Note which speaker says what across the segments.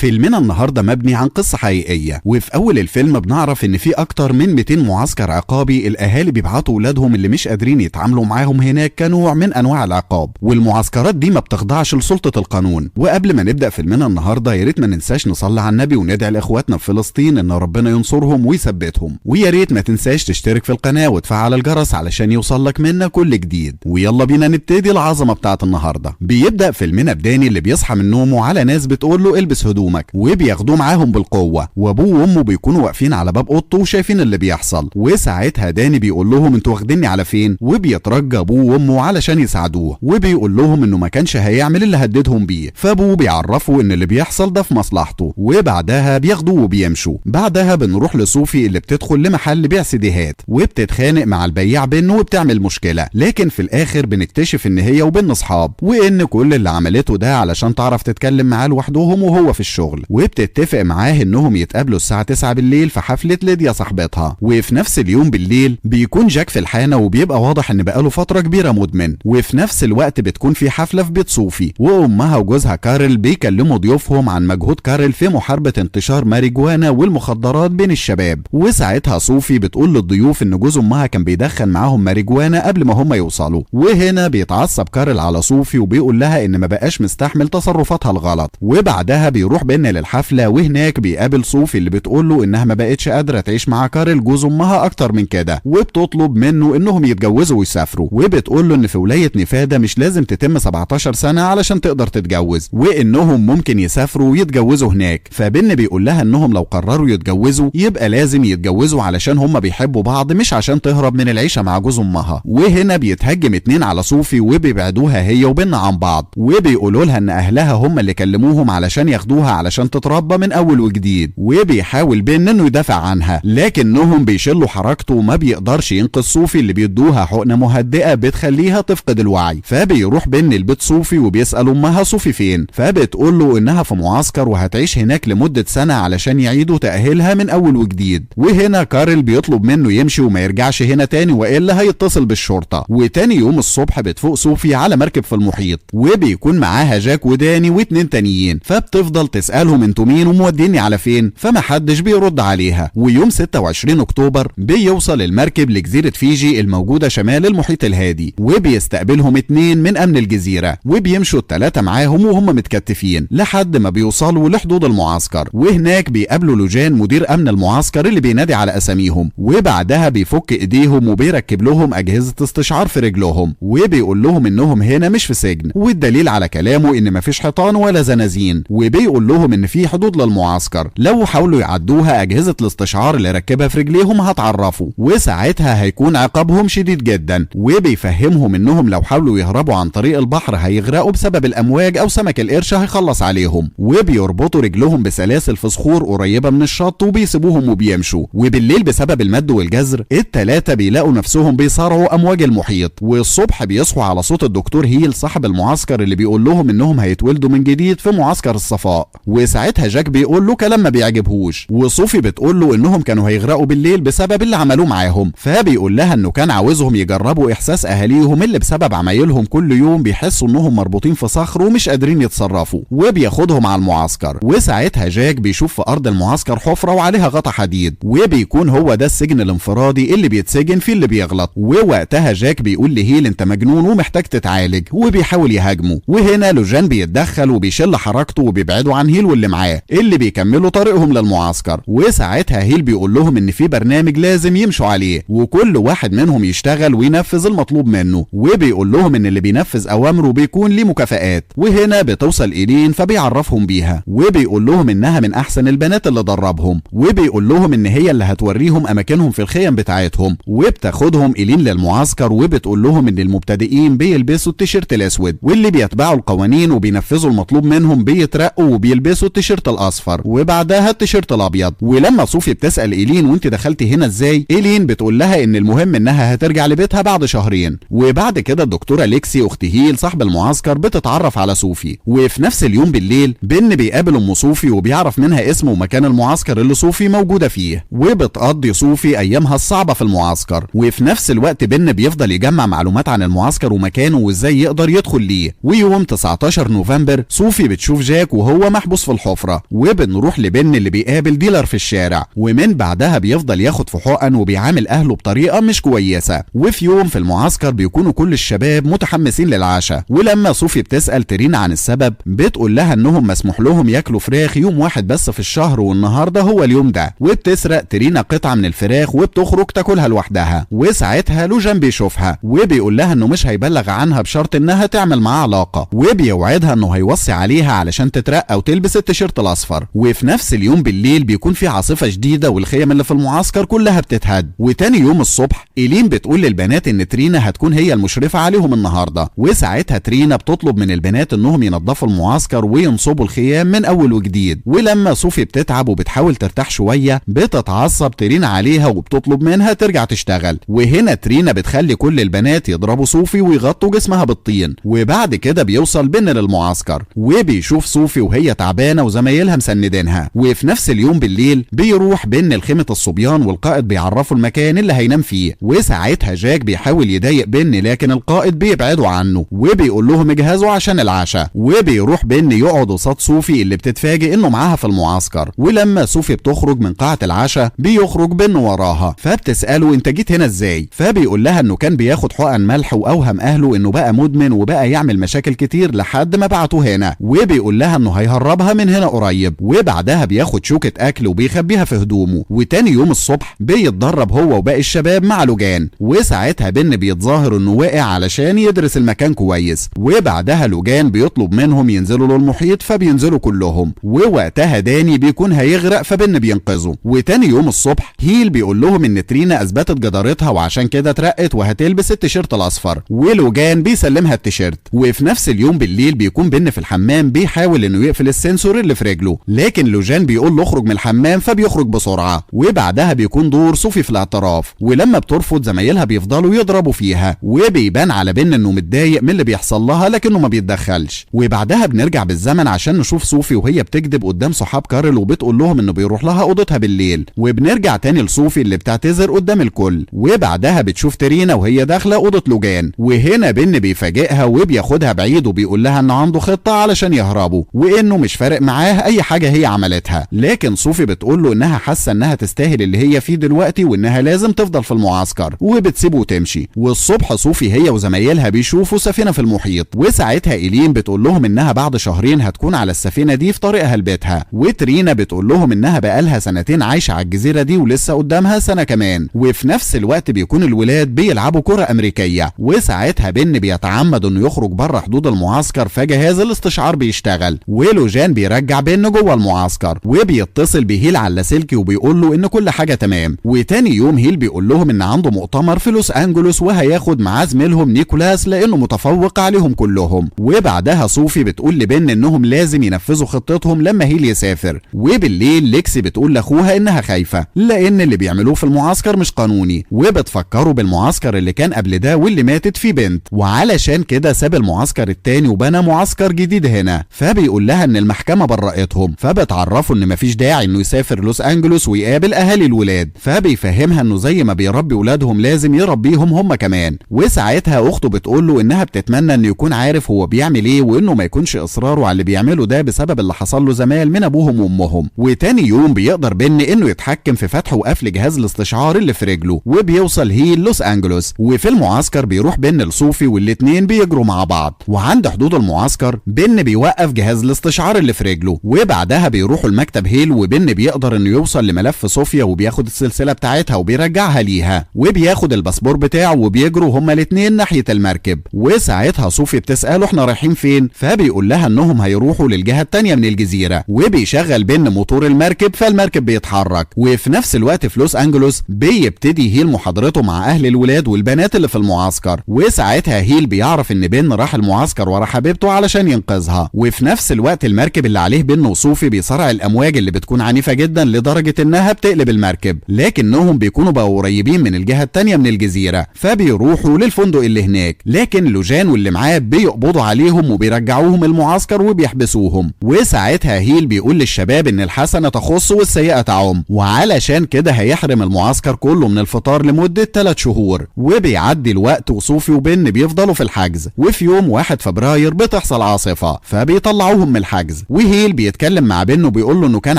Speaker 1: فيلمنا النهارده مبني عن قصة حقيقية، وفي أول الفيلم بنعرف إن في أكتر من 200 معسكر عقابي الأهالي بيبعتوا ولادهم اللي مش قادرين يتعاملوا معاهم هناك كنوع من أنواع العقاب، والمعسكرات دي ما بتخضعش لسلطة القانون. وقبل ما نبدأ فيلمنا النهارده يا ريت ما ننساش نصلي على النبي وندعي لإخواتنا في فلسطين إن ربنا ينصرهم ويثبتهم، ويا ريت ما تنساش تشترك في القناة وتفعل الجرس علشان يوصلك منا كل جديد. ويلا بينا نبتدي العظمة بتاعت النهارده. بيبدأ فيلمنا بداني اللي بيصحى من نومه على ناس بتقول له البس هدومك، وبياخدوه معاهم بالقوة، وابوه وامه بيكونوا واقفين على باب اوضته وشايفين اللي بيحصل. وساعتها داني بيقول لهم انتوا واخديني على فين، وبيترجى ابوه وامه علشان يساعدوه، وبيقول لهم انه ما كانش هيعمل اللي هددهم بيه. فابوه بيعرفه ان اللي بيحصل ده في مصلحته، وبعدها بياخدوه وبيمشوا. بعدها بنروح لصوفي اللي بتدخل لمحل بيع سيديهات وبتتخانق مع البياع بينه وبتعمل مشكلة، لكن في الاخر بنكتشف ان هي وبين اصحاب، وان كل اللي عملته ده علشان تعرف تتكلم معاه لوحدهم وهو في الشغل. وبتتفق معاه انهم يتقابلوا الساعة 9 بالليل في حفلة ليديا صاحبتها. وفي نفس اليوم بالليل بيكون جاك في الحانة وبيبقى واضح ان بقاله فترة كبيرة مدمن. وفي نفس الوقت بتكون في حفلة في بيت صوفي، وامها وجوزها كارل بيكلموا ضيوفهم عن مجهود كارل في محاربة انتشار ماريجوانا والمخدرات بين الشباب. وساعتها صوفي بتقول للضيوف ان جوز امها كان بيدخن معاهم ماريجوانا قبل ما هم يوصلوا. وهنا بيتعصب كارل على صوفي وبيقول لها ان ما بقاش مستحمل تصرفاتها الغلط. وبعدها بيروح بينا للحفلة، وهناك بيقابل صوفي اللي بتقول له انها ما بقتش قادرة تعيش مع كارل جوز امها اكتر من كده، وبتطلب منه انهم يتجوزوا ويسافروا. وبتقول له ان في ولاية نيفادا مش لازم تتم 17 سنة علشان تقدر تتجوز، وانهم ممكن يسافروا ويتجوزوا هناك. فبن بيقول لها انهم لو قرروا يتجوزوا يبقى لازم يتجوزوا علشان هم بيحبوا بعض، مش عشان تهرب من العيشة مع جوز امها. وهنا بيتهجم 2 على صوفي وبيبعدوها هي وبن عن بعض، وبيقولوا لها ان اهلها هم اللي كلموهم علشان ياخدوها علشان تتربى من اول وجديد. وبيحاول بن انه يدافع عنها، لكنهم بيشلوا حركته وما بيقدرش ينقذ صوفي اللي بيدوها حقنة مهدئة بتخليها تفقد الوعي. فبيروح بن البيت صوفي وبيسأل امها صوفي فين، فبتقول له انها في معسكر وهتعيش هناك لمدة سنة علشان يعيدوا تأهيلها من اول وجديد. وهنا كارل بيطلب منه يمشي وما يرجعش هنا تاني والا هيتصل بالشرطة. وتاني يوم الصبح بتفوق صوفي على مركب في المحيط، وبيكون معاها جاك وداني و2 تانيين. فبتفضل تسألهم انتوا مين وموديني على فين، فمحدش بيرد عليها. ويوم 26 اكتوبر بيوصل المركب لجزيرة فيجي الموجودة شمال المحيط الهادي، وبيستقبلهم 2 من امن الجزيرة، وبيمشوا ال3 معاهم وهم متكتفين لحد ما بيوصلوا لحدود المعسكر. وهناك بيقابلوا لوجان مدير امن المعسكر اللي بينادي على اساميهم، وبعدها بيفك ايديهم وبيركب لهم اجهزة استشعار في رجلهم، وبيقول لهم انهم هنا مش في سجن، والدليل على كلامه ان مفيش حيطان ولا زنازين. وبيقول لهم ان في حدود للمعسكر لو حاولوا يعدوها اجهزة الاستشعار اللي ركبها في رجليهم هتعرفوا، وساعتها هيكون عقابهم شديد جدا. وبيفهمهم انهم لو حاولوا يهربوا عن طريق البحر هيغرقوا بسبب الامواج او سمك القرش هيخلص عليهم. وبيربطوا رجلهم بسلاسل في صخور قريبة من الشط وبيسيبوهم وبيمشوا. وبالليل بسبب المد والجزر ال3 بيلاقوا نفسهم بيصارعوا امواج المحيط. والصبح بيصحوا على صوت الدكتور هيل صاحب المعسكر اللي بيقول لهم انهم هيتولدوا من جديد في معسكر الصفاء. وساعتها جاك بيقول له كلام ما بيعجبهوش، وصوفي بتقول له انهم كانوا هيغرقوا بالليل بسبب اللي عملوه معاهم. فبيقول لها انه كان عاوزهم يجربوا احساس اهاليهم اللي بسبب عمايلهم كل يوم بيحسوا انهم مربوطين في صخر ومش قادرين يتصرفوا، وبياخدهم على المعسكر. وساعتها جاك بيشوف في ارض المعسكر حفرة وعليها غطا حديد، وبيكون هو ده السجن الانفرادي اللي بيتسجن فيه اللي بيغلط. ووقتها جاك بيقول لهيل انت مجنون ومحتاج تتعالج، وبيحاول يهاجمه. وهنا لوجان بيتدخل وبيشل حركته وبيبعدوا عن هيل واللي معاه اللي بيكملوا طريقهم للمعسكر. وساعتها هيل بيقول لهم ان في برنامج لازم يمشوا عليه، وكل واحد منهم يشتغل وينفذ المطلوب منه. وبيقول لهم ان اللي بينفذ اوامره بيكون ليه مكافآت. وهنا بتوصل إيلين فبيعرفهم بيها، وبيقول لهم انها من احسن البنات اللي دربهم، وبيقول لهم ان هي اللي هتوريهم اماكنهم في الخيم بتاعتهم. وبتاخدهم إيلين للمعسكر وبتقول لهم ان المبتدئين بيلبسوا التيشيرت الاسود، واللي بيتبعوا القوانين وبينفذوا المطلوب منهم بيترقوا وبيلبسوا التيشيرت الاصفر وبعدها التيشيرت الابيض. ولما صوفي بتسأل إيلين وانت دخلتي هنا ازاي، إيلين بتقول لها ان المهم انها هترجع لبيتها بعد شهرين. وبعد كده الدكتورة ليكسي اخت هيل صاحب المعسكر بتتعرف على صوفي. وفي نفس اليوم بالليل بن بيقابل ام صوفي وبيعرف منها اسم ومكان المعسكر اللي صوفي موجودة فيه، وبتقضي صوفي ايامها الصعبة في المعسكر. وفي نفس الوقت بن بيفضل يجمع معلومات عن المعسكر ومكانه وازاي يقدر يدخل ليه. ويوم 19 نوفمبر صوفي بتشوف جاك وهو محبوس محبوس في الحفرة. وبنروح لبن اللي بيقابل ديلر في الشارع، ومن بعدها بيفضل ياخد في حقن وبيعامل اهله بطريقة مش كويسة. وفي يوم في المعسكر بيكونوا كل الشباب متحمسين للعشاء، ولما صوفي بتسأل ترينا عن السبب بتقول لها انهم مسموح لهم ياكلوا فراخ يوم واحد بس في الشهر والنهارده هو اليوم ده. وبتسرق ترينا قطعة من الفراخ وبتخرج تاكلها لوحدها. وساعتها لوجان بيشوفها وبيقول لها انه مش هيبلغ عنها بشرط انها تعمل معاه علاقة، وبيوعدها انه هيوصي عليها علشان تترقى وتلبس التيشيرت الاصفر. وفي نفس اليوم بالليل بيكون في عاصفة شديدة والخيم اللي في المعسكر كلها بتتهد. وتاني يوم الصبح إيلين بتقول للبنات ان ترينا هتكون هي المشرفة عليهم النهارده. وساعتها ترينا بتطلب من البنات انهم ينظفوا المعسكر وينصبوا الخيام من اول وجديد. ولما صوفي بتتعب وبتحاول ترتاح شوية بتتعصب ترينا عليها وبتطلب منها ترجع تشتغل. وهنا ترينا بتخلي كل البنات يضربوا صوفي ويغطوا جسمها بالطين. وبعد كده بيوصل بن للمعسكر وبيشوف صوفي وهي تعبانة وزمايلها مسندينها. وفي نفس اليوم بالليل بيروح بن لخيمة الصبيان والقائد بيعرفوا المكان اللي هينام فيه. وساعتها جاك بيحاول يضايق بن لكن القائد بيبعدوا عنه وبيقول لهم اجهزوا عشان العشاء. وبيروح بن يقعد قصاد صوفي اللي بتتفاجئ انه معاها في المعسكر. ولما صوفي بتخرج من قاعة العشاء بيخرج بن وراها فبتسأله انت جيت هنا ازاي؟ فبيقول لها انه كان بياخد حقن ملح واوهم اهله انه بقى مدمن وبقى يعمل مشاكل كتير لحد ما بعته هنا. وبيقول لها انه هيهربها من هنا قريب. وبعدها بياخد شوكة اكل وبيخبيها في هدومه. وتاني يوم الصبح بيتدرب هو وباقي الشباب مع لوجان. وساعتها بن بيتظاهر انه واقع علشان يدرس المكان كويس. وبعدها لوجان بيطلب منهم ينزلوا للمحيط فبينزلوا كلهم. ووقتها داني بيكون هيغرق فبن بينقذه. وتاني يوم الصبح هيل بيقول لهم ان ترينا اثبتت جدارتها وعشان كده اترقت وهتلبس التيشيرت الاصفر. ولوجان بيسلمها التيشيرت. وفي نفس اليوم بالليل بيكون بن في الحمام بيحاول انه يقفل السنسور اللي في رجله، لكن لوجان بيقول له اخرج من الحمام فبيخرج بسرعه. وبعدها بيكون دور صوفي في الاعتراف، ولما بترفض زمايلها بيفضلوا يضربوا فيها. وبيبان على بن انه متضايق من اللي بيحصل لها لكنه ما بيتدخلش. وبعدها بنرجع بالزمن عشان نشوف صوفي وهي بتكذب قدام صحاب كارل وبتقول لهم انه بيروح لها اوضتها بالليل. وبنرجع تاني لصوفي اللي بتعتذر قدام الكل. وبعدها بتشوف ترينا وهي داخله اوضه لوجان. وهنا بن بيفاجئها وبياخدها بعيد وبيقول لها انه عنده خطه علشان يهربوا وانه مش فارق معاه اي حاجه هي عملتها. لكن صوفي بتقول له انها حاسه انها تستاهل اللي هي فيه دلوقتي وانها لازم تفضل في المعسكر وبتسيبه وتمشي. والصبح صوفي هي وزمايلها بيشوفوا سفينه في المحيط. وساعتها إيلين بتقول لهم انها بعد شهرين هتكون على السفينه دي في طريقها لبيتها. وترينا بتقول لهم انها بقالها سنتين عايشه على الجزيره دي ولسه قدامها سنه كمان. وفي نفس الوقت بيكون الولاد بيلعبوا كره امريكيه. وساعتها بن بيتعمد انه يخرج بره حدود المعسكر فجهاز الاستشعار بيشتغل. ولوجان بيرجع بن جوه المعسكر وبيتصل بهيل على اللاسلكي وبيقول له ان كل حاجه تمام. وتاني يوم هيل بيقول لهم ان عنده مؤتمر في لوس انجلوس وهياخد معاه زميلهم نيكولاس لانه متفوق عليهم كلهم. وبعدها صوفي بتقول لبن انهم لازم ينفذوا خطتهم لما هيل يسافر. وبالليل ليكسي بتقول لاخوها انها خايفه لان اللي بيعملوه في المعسكر مش قانوني، وبتفكروا بالمعسكر اللي كان قبل ده واللي ماتت فيه بنت، وعلشان كده ساب المعسكر التاني وبنى معسكر جديد هنا. فبيقول لها ان المحكمه برأتهم، فبتعرفوا ان مفيش داعي انه يسافر لوس انجلوس ويقابل اهالي الولاد. فبيفهمها انه زي ما بيربي ولادهم لازم يربيهم هم كمان. وساعتها اخته بتقول له انها بتتمنى انه يكون عارف هو بيعمل ايه وانه ما يكونش اصراره على اللي بيعمله ده بسبب اللي حصل له زمان من ابوهم وامهم. وتاني يوم بيقدر بن انه يتحكم في فتح وقفل جهاز الاستشعار اللي في رجله، وبيوصل هيل لوس انجلوس. وفي المعسكر بيروح بن لصوفي والاتنين بيجروا مع بعض. وعند حدود المعسكر بن بيوقف جهاز الاستشعار اللي في رجله، وبعدها بيروحوا المكتب هيل وبن بيقدر انه يوصل لملف صوفيا وبياخد السلسله بتاعتها وبيرجعها ليها، وبياخد الباسبور بتاعه وبيجروا هما الاتنين ناحيه المركب. وساعتها صوفي بتساله احنا رايحين فين؟ فبيقول لها انهم هيروحوا للجهه التانيه من الجزيره. وبيشغل بن موتور المركب فالمركب بيتحرك. وفي نفس الوقت في لوس انجلوس بيبتدي هيل محاضرته مع اهل الولاد والبنات اللي في المعسكر. وساعتها هيل بيعرف ان بن راح المعسكر ورا حبيبته علشان ينقذها. وفي نفس الوقت المركب اللي عليه بن وصوفي بيصارع الامواج اللي بتكون عنيفه جدا لدرجه انها بتقلب المركب، لكنهم بيكونوا بقوا قريبين من الجهه التانيه من الجزيره فبيروحوا للفندق اللي هناك. لكن لوجان واللي معاه بيقبضوا عليهم وبيرجعوهم المعسكر وبيحبسوهم. وساعتها هيل بيقول للشباب ان الحسنه تخص والسيئه تعم، وعلشان كده هيحرم المعسكر كله من الفطار لمده 3 شهور. وبيعدي الوقت وصوفي وبن بيفضلوا في الحجز. وفي يوم 1 فبراير بتحصل عاصفه فبيطلعوهم من الحجز. التنفيذ. وهيل بيتكلم مع بن وبيقول له انه كان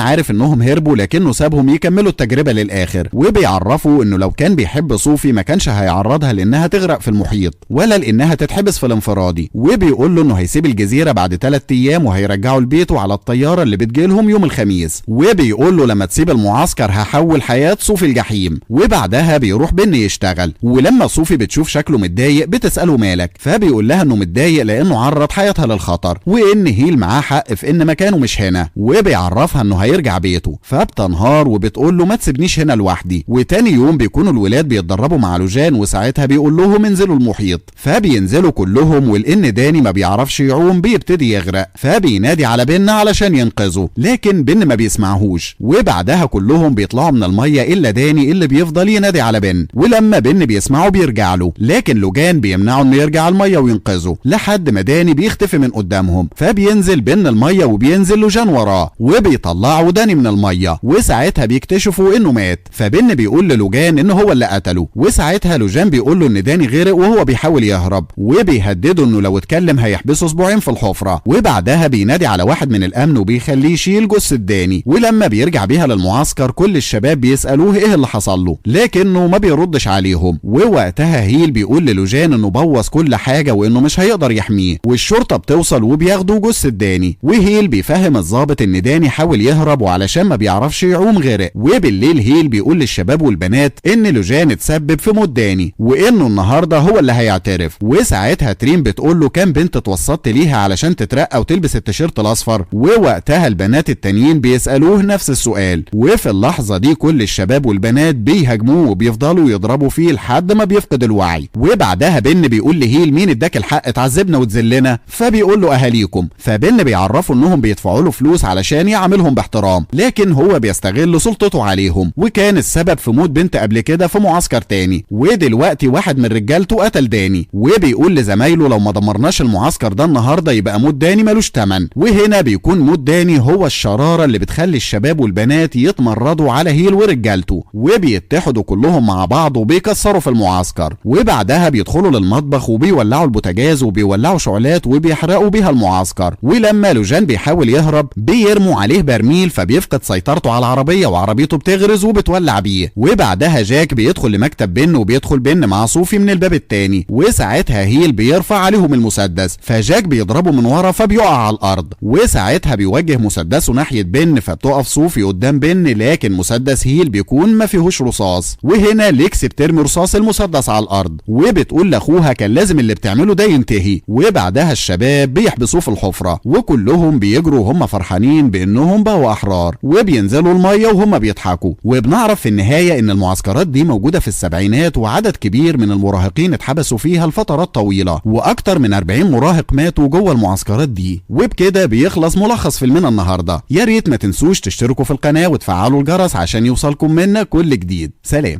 Speaker 1: عارف انهم هربوا لكنه سابهم يكملوا التجربه للاخر، وبيعرفوا انه لو كان بيحب صوفي ما كانش هيعرضها لانها تغرق في المحيط ولا لانها تتحبس في الانفرادي، وبيقول له انه هيسيب الجزيره بعد 3 ايام وهيرجعوا لبيته على الطياره اللي بتجيلهم يوم الخميس، وبيقول له لما تسيب المعسكر هحول حياه صوفي الجحيم. وبعدها بيروح بن يشتغل، ولما صوفي بتشوف شكله متضايق بتساله مالك، فبيقول لها انه متضايق لانه عرض حياتها للخطر وان هيل معاه حق في ان مكانه مش هنا، وبيعرفها انه هيرجع بيته، فبتنهار وبتقول له ما تسيبنيش هنا لوحدي. وتاني يوم بيكونوا الولاد بيتدربوا مع لوجان، وساعتها بيقول لهم انزلوا المحيط، فبينزلوا كلهم، ولان داني ما بيعرفش يعوم بيبتدي يغرق، فبينادي على بن علشان ينقذه، لكن بن ما بيسمعهوش، وبعدها كلهم بيطلعوا من الميه الا داني اللي بيفضل ينادي على بن، ولما بن بيسمعه بيرجع له، لكن لوجان بيمنعه انه يرجع الميه وينقذه لحد ما داني بيختفي من قدامهم، فبينزل بن الميه وبينزل لوجان وراه وبيطلعوا داني من الميه، وساعتها بيكتشفوا انه مات، فبن بيقول للوجان انه هو اللي قتله، وساعتها لوجان بيقول له ان داني غرق وهو بيحاول يهرب، وبيهدده انه لو اتكلم هيحبسه اسبوعين في الحفره، وبعدها بينادي على واحد من الامن وبيخليه يشيل جثه داني، ولما بيرجع بيها للمعسكر كل الشباب بيسالوه ايه اللي حصل له، لكنه ما بيردش عليهم، ووقتها هيل بيقول للوجان انه بوظ كل حاجه وانه مش هيقدر يحميه، والشرطه بتوصل وبياخدوا جثه داني، وهيل بيفهم الضابط ان داني حاول يهرب وعلشان ما بيعرفش يعوم غرق، وبالليل هيل بيقول للشباب والبنات ان لوجان اتسبب في موت داني وانه النهارده هو اللي هيعترف، وساعتها ترين بتقول له كام بنت اتوسطت ليها علشان تترقى وتلبس التيشيرت الاصفر، ووقتها البنات التانيين بيسالوه نفس السؤال، وفي اللحظه دي كل الشباب والبنات بيهاجموه وبيفضلوا يضربوا فيه لحد ما بيفقد الوعي، وبعدها بن بيقول لهيل مين اداك الحق تعذبنا وتذلنا، فبيقول له اهاليكم، فبن بيعرفوا انهم بيدفعوا له فلوس علشان يعاملهم باحترام، لكن هو بيستغل سلطته عليهم، وكان السبب في موت بنت قبل كده في معسكر تاني، ودلوقتي واحد من رجالته قتل داني، وبيقول لزمايله لو ما دمرناش المعسكر ده النهارده يبقى موت داني ملوش تمن، وهنا بيكون موت داني هو الشراره اللي بتخلي الشباب والبنات يتمردوا على هيل ورجالته، وبيتحدوا كلهم مع بعض وبيكسروا في المعسكر، وبعدها بيدخلوا للمطبخ وبيولعوا البوتاجاز وبيولعوا شعلات وبيحرقوا بيها المعسكر، ولما لوجان بيحاول يهرب بيرموا عليه برميل فبيفقد سيطرته على العربيه وعربيته بتغرز وبتولع بيه، وبعدها جاك بيدخل لمكتب بن وبيدخل بن مع صوفي من الباب التاني، وساعتها هيل بيرفع عليهم المسدس فجاك بيضربه من ورا فبيقع على الارض، وساعتها بيوجه مسدسه ناحيه بن فبتقف صوفي قدام بن، لكن مسدس هيل بيكون ما فيهوش رصاص، وهنا ليكس بترمي رصاص المسدس على الارض وبتقول لاخوها كان لازم اللي بتعمله ده ينتهي، وبعدها الشباب بيحبسوه في الحفره وكلهم بيجروا وهم فرحانين بانهم بقوا احرار، وبينزلوا الميه وهم بيضحكوا، وبنعرف في النهايه ان المعسكرات دي موجوده في السبعينات وعدد كبير من المراهقين اتحبسوا فيها لفترات طويله، واكتر من 40 مراهق ماتوا جوه المعسكرات دي. وبكده بيخلص ملخص فيلمنا النهارده، يا ريت ما تنسوش تشتركوا في القناه وتفعلوا الجرس عشان يوصلكم منا كل جديد. سلام.